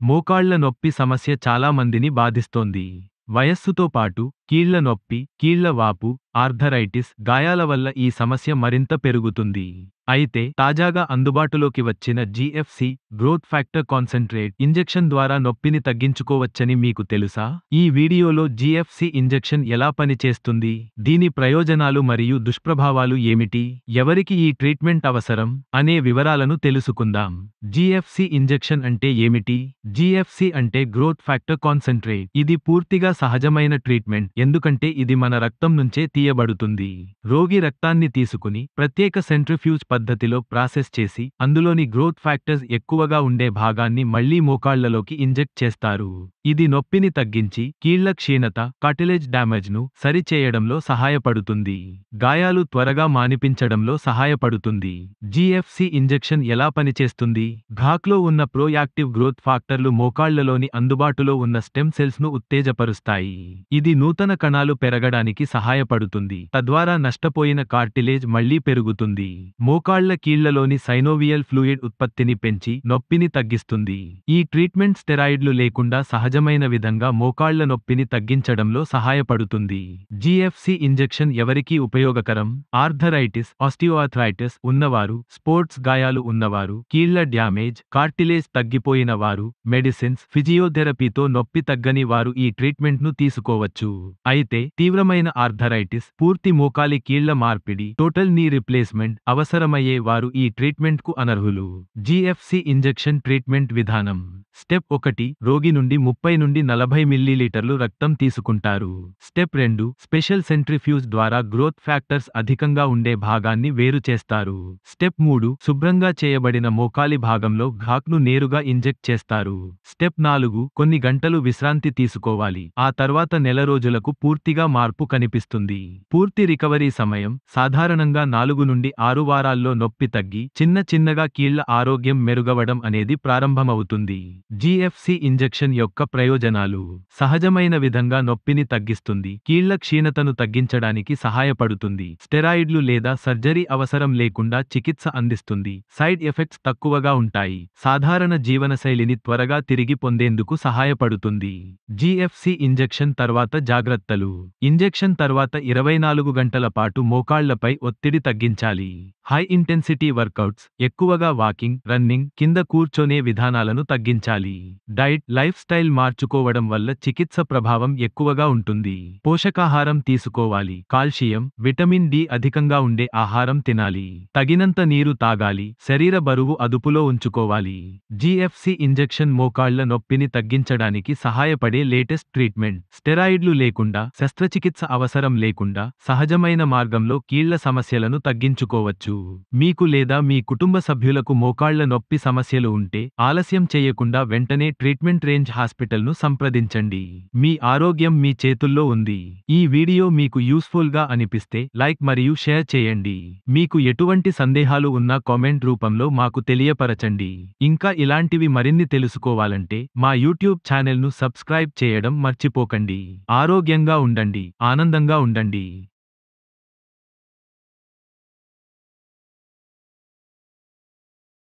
మోకాళ్ల నొప్పి సమస్య చాలా మందిని బాధిస్తోంది. వయస్సుతో పాటు కీళ్ల నొప్పి, కీళ్ల వాపు, ఆర్థరైటిస్, గాయాల వల్ల ఈ సమస్య మరింత పెరుగుతుంది. అయితే తాజాగా అందుబాటులోకి వచ్చిన జీఎఫ్సి గ్రోత్ ఫ్యాక్టర్ కాన్సంట్రేట్ ఇంజెక్షన్ ద్వారా నొప్పిని తగ్గించుకోవచ్చని మీకు తెలుసా? ఈ వీడియోలో జీఎఫ్సి ఇంజెక్షన్ ఎలా పనిచేస్తుంది, దీని ప్రయోజనాలు మరియు దుష్ప్రభావాలు ఏమిటి, ఎవరికి ఈ ట్రీట్మెంట్ అవసరం అనే వివరాలను తెలుసుకుందాం. జీఎఫ్సి ఇంజెక్షన్ అంటే ఏమిటి? జీఎఫ్సి అంటే గ్రోత్ ఫ్యాక్టర్ కాన్సంట్రేట్. ఇది పూర్తిగా సహజమైన ట్రీట్మెంట్, ఎందుకంటే ఇది మన రక్తం నుంచే తీయబడుతుంది. రోగి రక్తాన్ని తీసుకుని ప్రత్యేక సెంట్రిఫ్యూజ్ పద్ధతిలో ప్రాసెస్ చేసి అందులోని గ్రోత్ ఫ్యాక్టర్స్ ఎక్కువగా ఉండే భాగాన్ని మళ్లీ మోకాళ్లలోకి ఇంజెక్ట్ చేస్తారు. ఇది నొప్పిని తగ్గించి కీళ్ల క్షీణత, కార్టిలేజ్ డ్యామేజ్ను సరిచేయడంలో సహాయపడుతుంది. గాయాలు త్వరగా మానిపించడంలో సహాయపడుతుంది. జీఎఫ్సి ఇంజెక్షన్ ఎలా పనిచేస్తుంది? ఘాక్లో ఉన్న ప్రోయాక్టివ్ గ్రోత్ ఫ్యాక్టర్లు మోకాళ్లలోని అందుబాటులో ఉన్న స్టెమ్ సెల్స్ను ఉత్తేజపరుస్తాయి. ఇది నూతన కణాలు పెరగడానికి సహాయపడుతుంది, తద్వారా నష్టపోయిన కార్టిలేజ్ మళ్లీ పెరుగుతుంది. మోకాళ్ల కీళ్లలోని సైనోవియల్ ఫ్లూయిడ్ ఉత్పత్తిని పెంచి నొప్పిని తగ్గిస్తుంది. ఈ ట్రీట్మెంట్ స్టెరాయిడ్లు లేకుండా సహజమైన విధంగా మోకాళ్ల నొప్పిని తగ్గించడంలో సహాయపడుతుంది. జీఎఫ్సి ఇంజెక్షన్ ఎవరికి ఉపయోగకరం? ఆర్థరైటిస్, ఆస్టియోఆర్థరైటిస్ ఉన్నవారు, స్పోర్ట్స్ గాయాలు ఉన్నవారు, కీళ్ల డ్యామేజ్, కార్టిలేజ్ తగ్గిపోయిన వారు, మెడిసిన్స్, ఫిజియోథెరపీతో నొప్పి తగ్గని వారు ఈ ట్రీట్మెంట్ను తీసుకోవచ్చు. అయితే తీవ్రమైన ఆర్థరైటిస్, పూర్తి మోకాలి కీళ్ల మార్పిడి, టోటల్ నీ రిప్లేస్మెంట్ అవసరమయ్యే వారు ఈ ట్రీట్మెంట్కు అనర్హులు. జీఎఫ్సి ఇంజెక్షన్ ట్రీట్మెంట్ విధానం. స్టెప్ 1, రోగి నుండి 30 నుండి 40 మిల్లీలీటర్లు రక్తం తీసుకుంటారు. స్టెప్ 2, స్పెషల్ సెంట్రిఫ్యూజ్ ద్వారా గ్రోత్ ఫ్యాక్టర్స్ అధికంగా ఉండే భాగాన్ని వేరు చేస్తారు. స్టెప్ 3, శుభ్రంగా చేయబడిన మోకాలి భాగంలో ఘాక్ను నేరుగా ఇంజెక్ట్ చేస్తారు. స్టెప్ 4, కొన్ని గంటలు విశ్రాంతి తీసుకోవాలి. ఆ తర్వాత నెల రోజులకు పూర్తిగా మార్పు కనిపిస్తుంది. పూర్తి రికవరీ సమయం సాధారణంగా 4 నుండి 6 వారాల్లో నొప్పి తగ్గి చిన్న చిన్నగా కీళ్ల ఆరోగ్యం మెరుగవడం అనేది ప్రారంభమవుతుంది. జీఎఫ్సి ఇంజెక్షన్ యొక్క ప్రయోజనాలు. సహజమైన విధంగా నొప్పిని తగ్గిస్తుంది, కీళ్ల క్షీణతను తగ్గించడానికి సహాయపడుతుంది, స్టెరాయిడ్లు లేదా సర్జరీ అవసరం లేకుండా చికిత్స అందిస్తుంది, సైడ్ ఎఫెక్ట్స్ తక్కువగా ఉంటాయి, సాధారణ జీవనశైలిని త్వరగా తిరిగి పొందేందుకు సహాయపడుతుంది. జీఎఫ్సి ఇంజెక్షన్ తర్వాత జాగ్రత్తలు. ఇంజెక్షన్ తర్వాత 24 గంటల పాటు మోకాళ్లపై ఒత్తిడి తగ్గించాలి. హై ఇంటెన్సిటీ వర్కౌట్స్, ఎక్కువగా వాకింగ్, రన్నింగ్, కింద కూర్చొనే విధానాలను తగ్గించాలి. డైట్, లైఫ్ స్టైల్ మార్చుకోవడం వల్ల చికిత్స ప్రభావం ఎక్కువగా ఉంటుంది. పోషకాహారం తీసుకోవాలి. కాల్షియం, విటమిన్ డి అధికంగా ఉండే ఆహారం తినాలి. తగినంత నీరు తాగాలి. శరీర బరువు అదుపులో ఉంచుకోవాలి. జీఎఫ్సి ఇంజెక్షన్ మోకాళ్ల నొప్పిని తగ్గించడానికి సహాయపడే లేటెస్ట్ ట్రీట్మెంట్. స్టెరాయిడ్లు లేకుండా, శస్త్రచికిత్స అవసరం లేకుండా సహజమైన మార్గంలో కీళ్ల సమస్యలను తగ్గించుకోవచ్చు. మీకు లేదా మీ కుటుంబ సభ్యులకు మోకాళ్ల నొప్పి సమస్యలు ఉంటే ఆలస్యం చేయకుండా వెంటనే ట్రీట్మెంట్ రేంజ్ హాస్పిటల్ను సంప్రదించండి. మీ ఆరోగ్యం మీ చేతుల్లో ఉంది. ఈ వీడియో మీకు యూస్ఫుల్ గా అనిపిస్తే లైక్ మరియు షేర్ చేయండి. మీకు ఎటువంటి సందేహాలు ఉన్నా కామెంట్ రూపంలో మాకు తెలియపరచండి. ఇంకా ఇలాంటివి మరిన్ని తెలుసుకోవాలంటే మా యూట్యూబ్ ఛానల్ను సబ్స్క్రైబ్ చేయడం మర్చిపోకండి. ఆరోగ్యంగా ఉండండి, ఆనందంగా ఉండండి.